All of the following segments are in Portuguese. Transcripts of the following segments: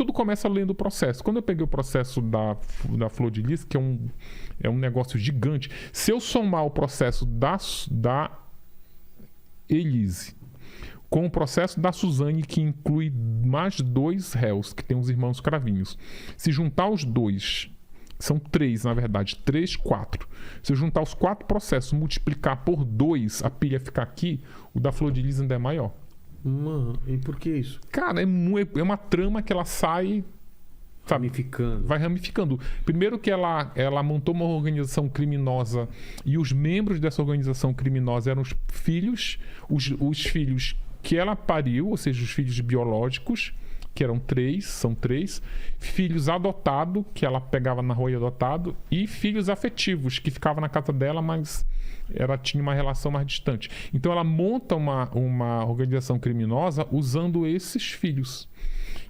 tudo começa lendo o processo. Quando eu peguei o processo da Flor de Lis, que é um negócio gigante, se eu somar o processo da Elise com o processo da Suzane, que inclui mais 2 réus, que tem os irmãos Cravinhos, se juntar os 2, são 3, na verdade, 3, 4. Se eu juntar os 4 processos, multiplicar por 2, a pilha ficar aqui, o da Flor de Lis ainda é maior. Mano, e por que isso? Cara, é uma trama que ela sai... Sabe, ramificando. vai ramificando. Primeiro que ela montou uma organização criminosa e os membros dessa organização criminosa eram os filhos, os filhos que ela pariu, ou seja, os filhos biológicos, que são 3, filhos adotados, que ela pegava na rua e adotado, e filhos afetivos, que ficavam na casa dela, mas ela tinha uma relação mais distante. Então ela monta uma organização criminosa usando esses filhos.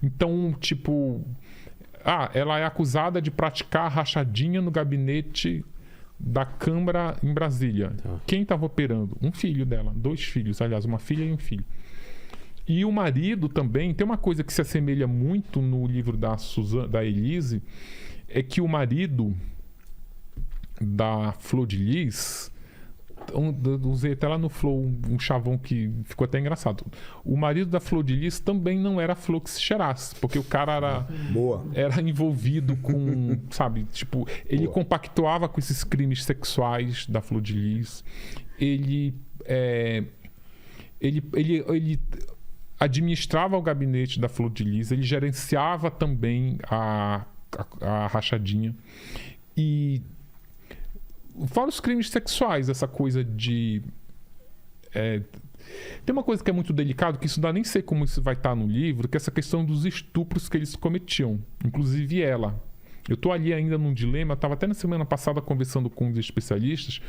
Então, tipo... ela é acusada de praticar rachadinha no gabinete da Câmara em Brasília. Tá. Quem estava operando? Um filho dela. 2 filhos, aliás, uma filha e um filho. E o marido também... Tem uma coisa que se assemelha muito no livro da Elise, é que o marido da Flor de Lis... Usei até lá no Flow um chavão que ficou até engraçado. O marido da Flor de Lis também não era flor que se cheirasse, porque o cara era envolvido com, sabe, tipo, ele compactuava com esses crimes sexuais da Flor de Lis. Ele administrava o gabinete da Flor de Lis, ele gerenciava também a rachadinha. E fora os crimes sexuais, essa coisa de... Tem uma coisa que é muito delicado, que isso dá nem sei como isso vai estar no livro, que é essa questão dos estupros que eles cometiam. Inclusive ela. Eu estou ali ainda num dilema, eu estava até na semana passada conversando com os especialistas,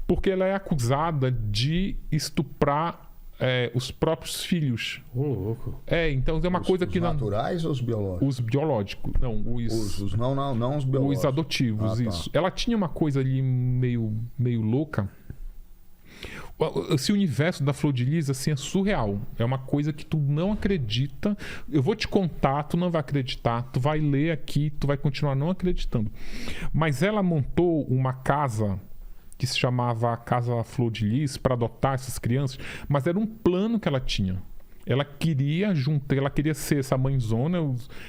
porque ela é acusada de estuprar os próprios filhos. Louco. Então é uma coisa que os não... naturais ou os biológicos? Os biológicos. Não, não os biológicos. Os adotivos, isso. Ela tinha uma coisa ali meio louca. Esse universo da Flor de Lis, assim, é surreal. É uma coisa que tu não acredita. Eu vou te contar, tu não vai acreditar. Tu vai ler aqui, tu vai continuar não acreditando. Mas ela montou uma casa que se chamava Casa Flor de Lis para adotar essas crianças, mas era um plano que ela tinha. Ela queria ser essa mãezona.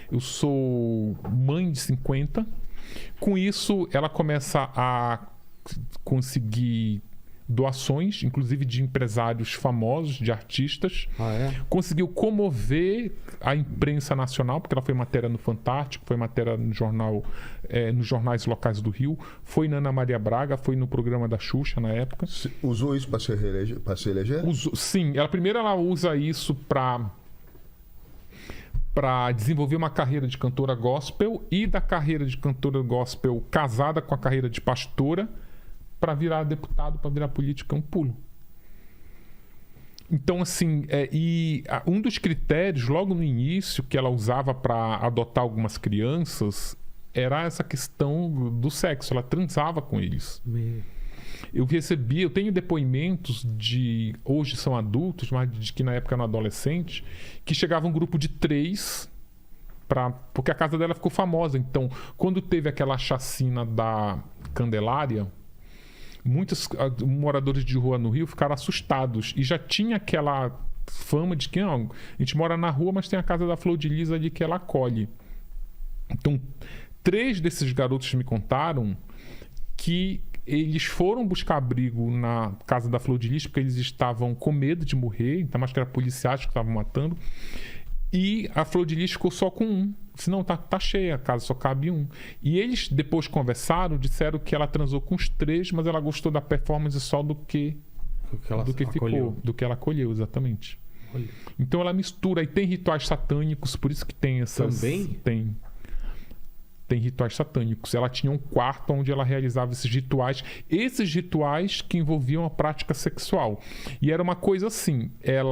Eu sou mãe de 50. Com isso, ela começa a conseguir doações, inclusive de empresários famosos, de artistas. Conseguiu comover a imprensa nacional, porque ela foi matéria no Fantástico, foi matéria no jornal, nos jornais locais do Rio, foi na Ana Maria Braga, foi no programa da Xuxa na época. Usou isso para se eleger? Sim, primeiro ela usa isso para desenvolver uma carreira de cantora gospel, e da carreira de cantora gospel casada com a carreira de pastora, para virar deputado, para virar política, é um pulo. Então, assim, um dos critérios, logo no início, que ela usava para adotar algumas crianças, era essa questão do sexo. Ela transava com eles. Eu tenho depoimentos hoje são adultos, mas de que na época eram adolescentes, que chegava um grupo de 3, porque a casa dela ficou famosa. Então, quando teve aquela chacina da Candelária, muitos moradores de rua no Rio ficaram assustados. E já tinha aquela fama de que a gente mora na rua, mas tem a casa da Flor de Lis ali que ela acolhe. Então, 3 desses garotos me contaram que eles foram buscar abrigo na casa da Flor de Lis porque eles estavam com medo de morrer, então acho que era policiais que estavam matando. E a Flor de Lis ficou só com um. Senão tá cheia, a casa só cabe um. E eles depois conversaram, disseram que ela transou com os 3, mas ela gostou da performance só do que ela acolheu, exatamente. Olha. Então ela mistura, e tem rituais satânicos, por isso que tem essas... Também? Tem rituais satânicos. Ela tinha um quarto onde ela realizava esses rituais que envolviam a prática sexual. E era uma coisa assim, era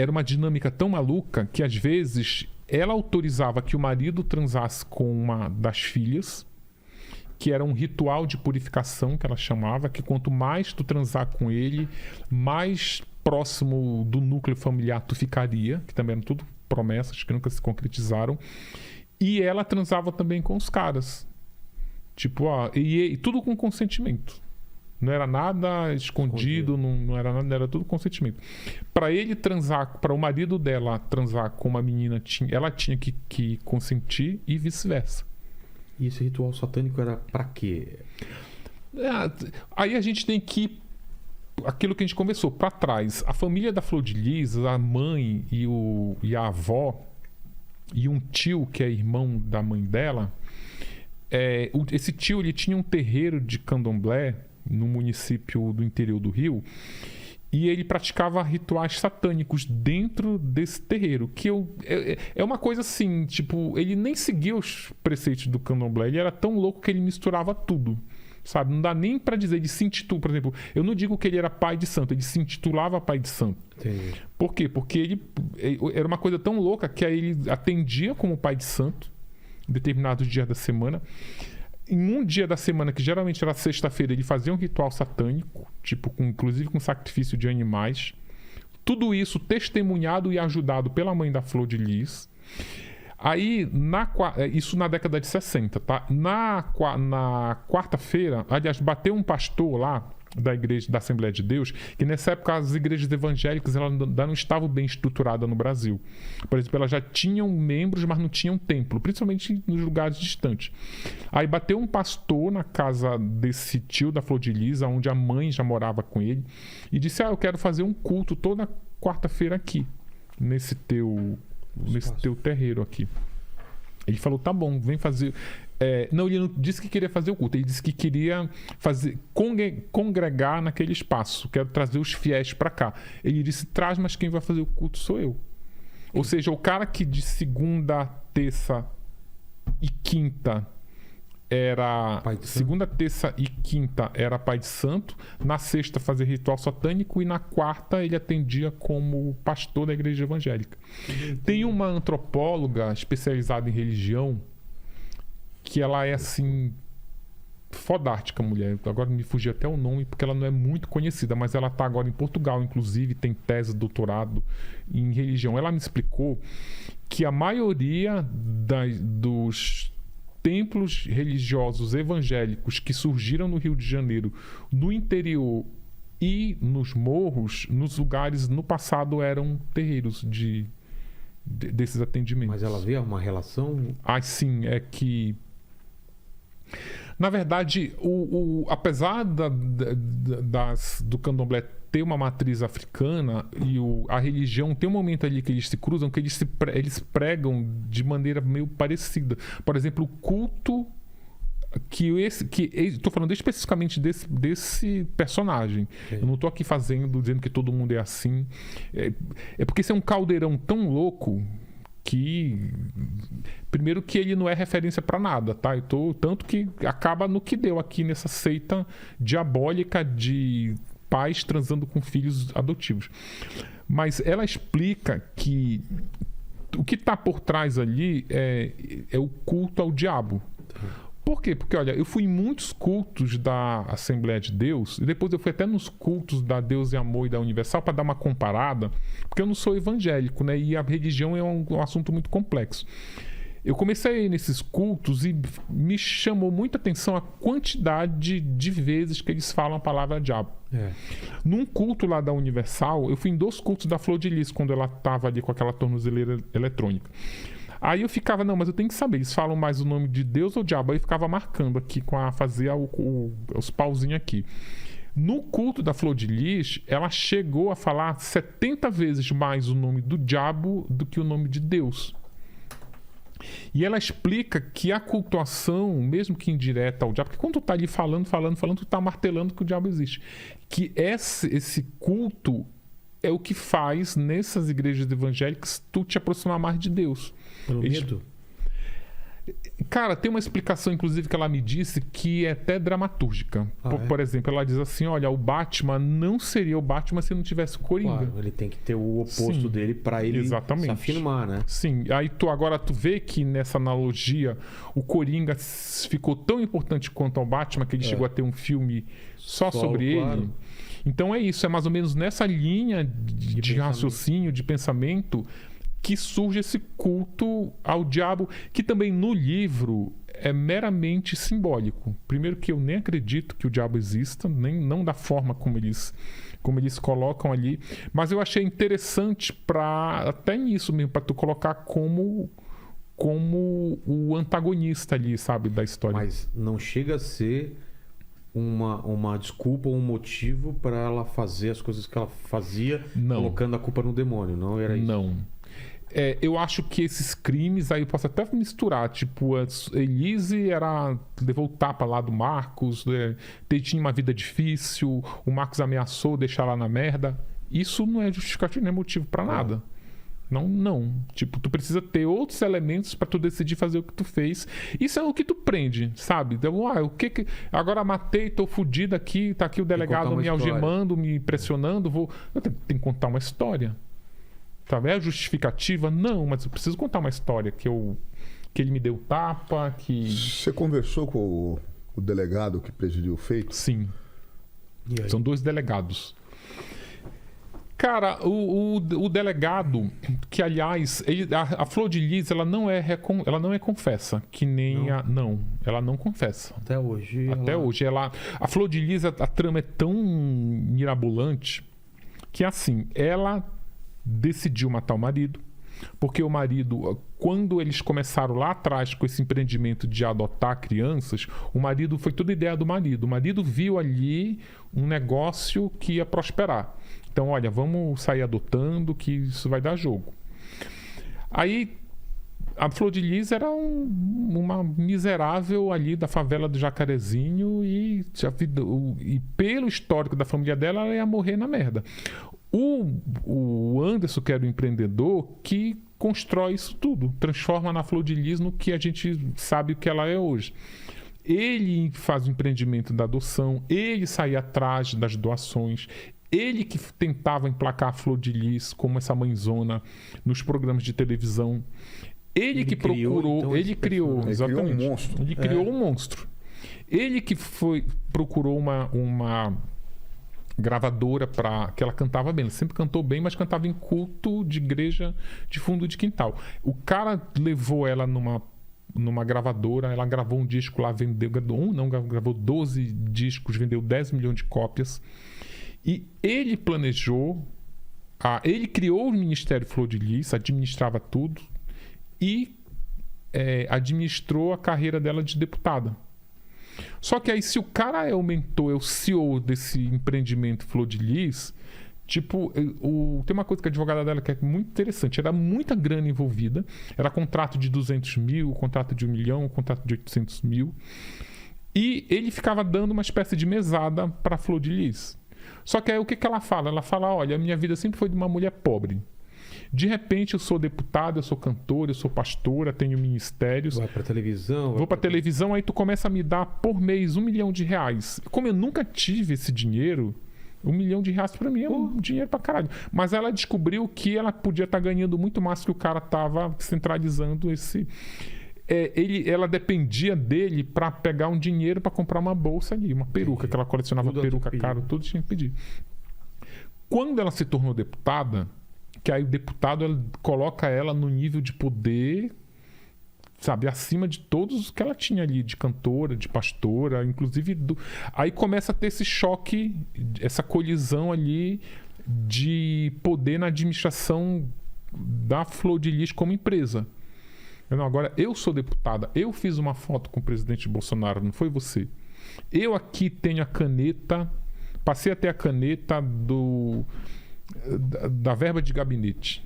uma dinâmica tão maluca que às vezes ela autorizava que o marido transasse com uma das filhas, que era um ritual de purificação que ela chamava, que quanto mais tu transar com ele, mais próximo do núcleo familiar tu ficaria, que também eram tudo promessas que nunca se concretizaram. E ela transava também com os caras. Tipo, e tudo com consentimento. Não era nada escondido, não era nada, era tudo consentimento. Para ele transar, para o marido dela transar com uma menina, ela tinha que consentir e vice-versa. E esse ritual satânico era para quê? Aí a gente tem que ir aquilo que a gente conversou, para trás. A família da Flor de Lis, a mãe e a avó, e um tio que é irmão da mãe dela, esse tio ele tinha um terreiro de candomblé no município do interior do Rio, e ele praticava rituais satânicos dentro desse terreiro, que é uma coisa assim, tipo, ele nem seguia os preceitos do candomblé, ele era tão louco que ele misturava tudo, sabe? Não dá nem pra dizer, ele se intitula, por exemplo, eu não digo que ele era pai de santo, ele se intitulava pai de santo. Entendi. Por quê? Porque ele era uma coisa tão louca que aí ele atendia como pai de santo em determinados dias da semana. Em um dia da semana, que geralmente era sexta-feira, ele fazia um ritual satânico, tipo, inclusive com sacrifício de animais. Tudo isso testemunhado e ajudado pela mãe da Flor de Lis. Aí, isso na década de 60, tá? Na quarta-feira, aliás, bateu um pastor lá da igreja da Assembleia de Deus, que nessa época as igrejas evangélicas elas ainda não estavam bem estruturadas no Brasil. Por exemplo, elas já tinham membros, mas não tinham templo, principalmente nos lugares distantes. Aí bateu um pastor na casa desse tio da Flor de Lis, onde a mãe já morava com ele, e disse: eu quero fazer um culto toda quarta-feira aqui, nesse teu terreiro aqui. Ele falou: tá bom, vem fazer. Não, ele não disse que queria fazer o culto, ele disse que queria congregar naquele espaço, quero trazer os fiéis para cá. Ele disse: traz, mas quem vai fazer o culto sou eu. Ou seja, o cara que de segunda, terça e quinta era segunda, terça e quinta era pai de santo, na sexta fazia ritual satânico e na quarta ele atendia como pastor da igreja evangélica. Tem uma antropóloga especializada em religião que ela é assim fodástica, mulher. Agora me fugiu até o nome porque ela não é muito conhecida, mas ela está agora em Portugal, inclusive tem tese de doutorado em religião. Ela me explicou que a maioria dos templos religiosos evangélicos que surgiram no Rio de Janeiro, no interior e nos morros, nos lugares no passado eram terreiros desses atendimentos. Mas ela vê uma relação? Sim, é que na verdade apesar do candomblé ter uma matriz africana e a religião tem um momento ali que eles se cruzam, que eles pregam de maneira meio parecida. Por exemplo, o culto estou falando especificamente desse personagem. Eu não estou aqui dizendo que todo mundo é assim. É porque esse é um caldeirão tão louco que primeiro que ele não é referência para nada, tá? Tanto que acaba no que deu aqui nessa seita diabólica de pais transando com filhos adotivos. Mas ela explica que o que está por trás ali é o culto ao diabo. Por quê? Porque, olha, eu fui em muitos cultos da Assembleia de Deus e depois eu fui até nos cultos da Deus e Amor e da Universal para dar uma comparada, porque eu não sou evangélico, né? E a religião é um assunto muito complexo. Eu comecei a ir nesses cultos e me chamou muita atenção a quantidade de vezes que eles falam a palavra diabo. Num culto lá da Universal, eu fui em 2 cultos da Flor de Lis, quando ela estava ali com aquela tornozeleira eletrônica. Aí eu ficava, não, mas eu tenho que saber, eles falam mais o nome de Deus ou diabo? Aí eu ficava marcando aqui, fazia os pauzinhos aqui. No culto da Flor de Lis, ela chegou a falar 70 vezes mais o nome do diabo do que o nome de Deus. E ela explica que a cultuação, mesmo que indireta ao diabo, porque quando tu tá ali falando, tu tá martelando que o diabo existe. Que esse culto é o que faz nessas igrejas evangélicas tu te aproximar mais de Deus. Pelo medo? Cara, tem uma explicação, inclusive, que ela me disse que é até dramatúrgica. Por exemplo, ela diz assim: olha, o Batman não seria o Batman se não tivesse o Coringa. Claro, ele tem que ter o oposto dele para ele se afirmar, né? Sim, aí agora tu vê que nessa analogia o Coringa ficou tão importante quanto ao Batman que ele chegou a ter um filme só sobre ele. Então é isso, é mais ou menos nessa linha de raciocínio, de pensamento, que surge esse culto ao diabo, que também no livro é meramente simbólico. Primeiro que eu nem acredito que o diabo exista, não da forma como eles colocam ali, mas eu achei interessante até nisso mesmo, para tu colocar como o antagonista ali, sabe, da história. Mas não chega a ser uma desculpa ou um motivo para ela fazer as coisas que ela fazia, colocando a culpa no demônio, não era isso? Não. Eu acho que esses crimes, aí eu posso até misturar, tipo, a Elise levou o tapa lá do Marcos, tinha uma vida difícil, o Marcos ameaçou deixar ela na merda. Isso não é justificativo, não é motivo para nada. Não. Tipo, tu precisa ter outros elementos para tu decidir fazer o que tu fez. Isso é o que tu prende, sabe? Então, o que agora matei, tô fudido aqui, tá aqui o delegado me algemando, me pressionando, eu tenho que contar uma história. Sabe? É justificativa? Não, mas eu preciso contar uma história que ele me deu tapa, que... Você conversou com o delegado que presidiu o feito? Sim. São 2 delegados. Cara, o delegado, que aliás, a Flor de Lis, ela não é confessa, que nem ela não confessa. Até hoje. A Flor de Lis, a trama é tão mirabolante que assim, ela decidiu matar o marido, porque o marido, quando eles começaram lá atrás com esse empreendimento de adotar crianças, o marido, foi tudo ideia do marido. O marido viu ali um negócio que ia prosperar. Então, olha, vamos sair adotando que isso vai dar jogo. Aí, a Flor de Lis era uma miserável ali da favela do Jacarezinho e pelo histórico da família dela, ela ia morrer na merda. O Anderson, que era o empreendedor, que constrói isso tudo, transforma na Flor de Lis no que a gente sabe que ela é hoje. Ele faz o empreendimento da adoção, ele saía atrás das doações, ele que tentava emplacar a Flor de Lis como essa mãezona nos programas de televisão. Ele que procurou, então, ele criou, exatamente. Criou um monstro. Ele criou um monstro. Ele que procurou uma gravadora que ela cantava bem. Ela sempre cantou bem, mas cantava em culto de igreja de fundo de quintal. O cara levou ela numa gravadora, ela gravou um disco lá, gravou 12 discos, vendeu 10 milhões de cópias. E ele planejou, ele criou o Ministério Flor de Lis, administrava tudo e administrou a carreira dela de deputada. Só que aí, se o cara é o mentor, é o CEO desse empreendimento Flor de Lis, tipo, tem uma coisa que a advogada dela que é muito interessante, era muita grana envolvida, era contrato de 200 mil, contrato de 1 milhão, contrato de 800 mil, e ele ficava dando uma espécie de mesada para Flor de Lis. Só que aí o que ela fala? Ela fala, olha, a minha vida sempre foi de uma mulher pobre. De repente eu sou deputada, eu sou cantora, eu sou pastora, tenho ministérios. Vai pra televisão. Vou pra televisão, aí tu começa a me dar por mês R$1 milhão. Como eu nunca tive esse dinheiro, R$1 milhão pra mim é um dinheiro pra caralho. Mas ela descobriu que ela podia estar ganhando muito mais, que o cara tava centralizando esse... ela dependia dele para pegar um dinheiro para comprar uma bolsa ali, uma peruca, que ela colecionava peruca cara, tudo tinha que pedir. Quando ela se tornou deputada, que aí o deputado coloca ela no nível de poder, sabe, acima de todos os que ela tinha ali, de cantora, de pastora, inclusive aí começa a ter esse choque, essa colisão ali de poder na administração da Flor de Lis como empresa. Agora, eu sou deputada, eu fiz uma foto com o presidente Bolsonaro, não foi você. Eu aqui tenho a caneta, passei a ter a caneta da verba de gabinete.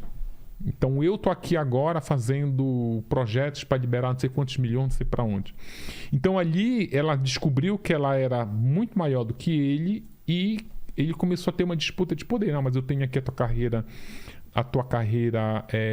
Então, eu tô aqui agora fazendo projetos para liberar não sei quantos milhões, não sei para onde. Então, ali, ela descobriu que ela era muito maior do que ele e ele começou a ter uma disputa de poder. Não, mas eu tenho aqui a tua carreira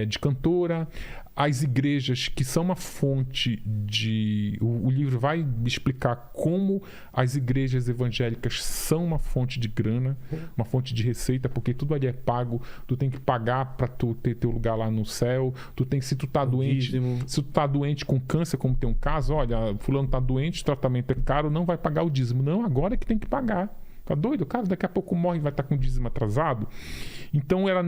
de cantora, as igrejas que são uma fonte de... O livro vai explicar como as igrejas evangélicas são uma fonte de grana, uma fonte de receita, porque tudo ali é pago, tu tem que pagar para tu ter teu lugar lá no céu, se tu tá doente com câncer, como tem um caso, olha, fulano tá doente, o tratamento é caro, não vai pagar o dízimo. Não, agora é que tem que pagar. Tá doido? Cara, daqui a pouco morre e vai estar com o dízimo atrasado. Então era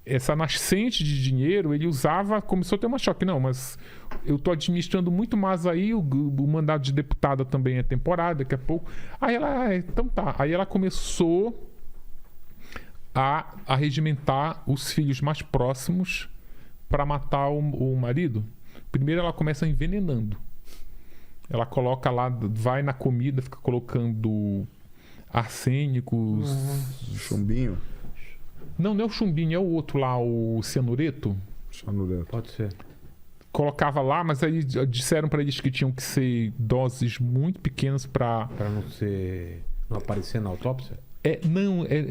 essa nascente de dinheiro, ele usava, começou a ter uma choque. Não, mas eu estou administrando muito mais aí, o mandato de deputada também é temporário, daqui a pouco. Aí ela, então tá. Aí ela começou a regimentar os filhos mais próximos para matar o marido. Primeiro ela começa envenenando. Ela coloca lá, vai na comida, fica colocando arsênico. Chumbinho? Não é o chumbinho, é o outro lá, o cianureto. Cianureto. Pode ser. Colocava lá, mas aí disseram para eles que tinham que ser doses muito pequenas para não aparecer na autópsia? É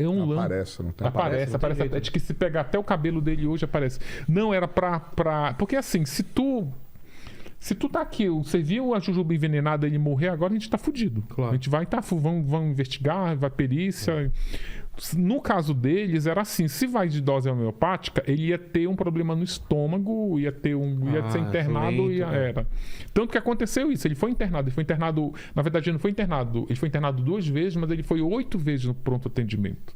um lance. Aparece, não tem? Aparece. Acho que se pegar até o cabelo dele hoje aparece. Não, era pra... Porque assim, se tu tá aqui, você viu a Jujuba envenenada, ele morrer, agora a gente tá fudido. Claro. A gente vai vão investigar, vai perícia. No caso deles, era assim, se vai de dose homeopática, ele ia ter um problema no estômago, ia ser internado e era. Tanto que aconteceu isso, ele foi internado, na verdade ele não foi internado, ele foi internado 2 vezes, mas ele foi 8 vezes no pronto atendimento.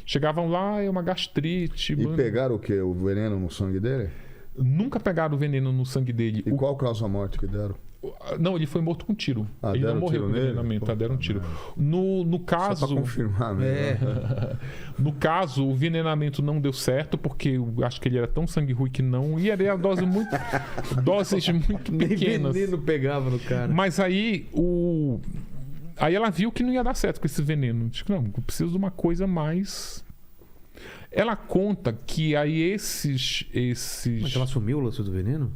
Chegavam lá, é uma gastrite. E pegaram o quê? O veneno no sangue dele? Nunca pegaram o veneno no sangue dele. E qual causa a morte que deram? Não, ele foi morto com tiro. Ele não morreu com envenenamento, deram um tiro. No caso. Só pra confirmar mesmo. No caso, o envenenamento não deu certo, porque eu acho que ele era tão sangue ruim que não. E era doses muito pequenas. Nem veneno pegava no cara. Mas aí Aí ela viu que não ia dar certo com esse veneno. Disse que não, eu preciso de uma coisa mais. Ela conta que aí esses... Mas ela assumiu o lance do veneno?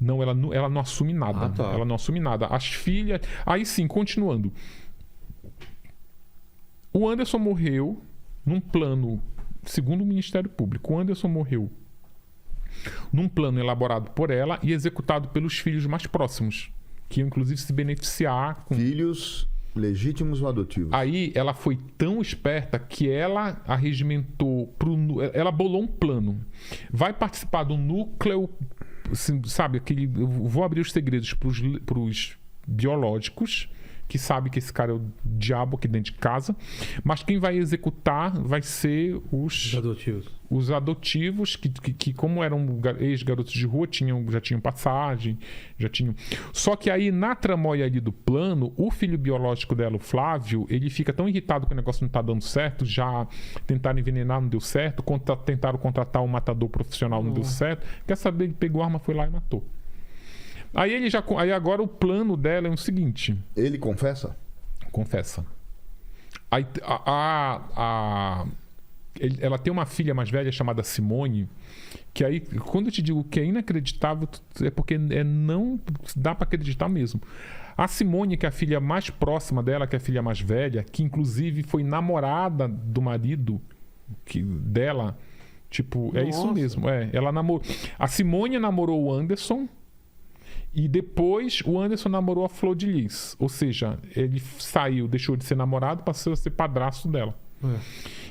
Não, ela não assume nada. Ah, tá. Ela não assume nada. As filhas... Aí sim, continuando. O Anderson morreu num plano... Segundo o Ministério Público, o Anderson morreu num plano elaborado por ela e executado pelos filhos mais próximos, que iam inclusive se beneficiar com... Filhos legítimos ou adotivos? Aí ela foi tão esperta que ela arregimentou ela bolou um plano. Vai participar do núcleo, sabe, eu vou abrir os segredos pros biológicos, que sabe que esse cara é o diabo aqui dentro de casa, mas quem vai executar vai ser os adotivos, que como eram ex-garotos de rua, já tinham passagem, Só que aí, na tramóia ali do plano, o filho biológico dela, o Flávio, ele fica tão irritado que o negócio não tá dando certo, já tentaram envenenar, não deu certo, tentaram contratar um matador profissional, não deu certo. Quer saber, ele pegou a arma, foi lá e matou. Aí agora o plano dela é o seguinte. Ele confessa? Confessa. Aí, ela tem uma filha mais velha chamada Simone, que aí, quando eu te digo que é inacreditável, é porque não dá para acreditar mesmo. A Simone, que é a filha mais próxima dela, que é a filha mais velha, que inclusive foi namorada do marido dela, tipo, é isso mesmo. Ela namorou. A Simone namorou o Anderson. E depois o Anderson namorou a Flor de Lis. Ou seja, ele saiu, deixou de ser namorado, passou a ser padrasto dela.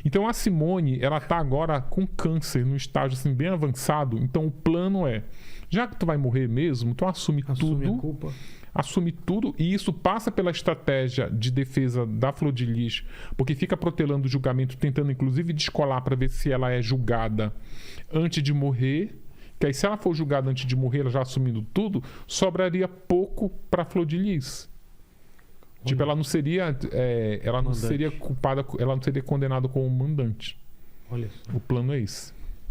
Então a Simone, ela tá agora com câncer, num estágio assim, bem avançado. Então o plano é, já que tu vai morrer mesmo, tu assume tudo. A culpa. Assume tudo, e isso passa pela estratégia de defesa da Flor de Lis, porque fica protelando o julgamento, tentando inclusive descolar para ver se ela é julgada antes de morrer. Que aí, se ela for julgada antes de morrer, ela já assumindo tudo, sobraria pouco para Flor de Lis. Tipo, ela não seria culpada, ela não seria condenada como mandante. Olha só. O plano é esse.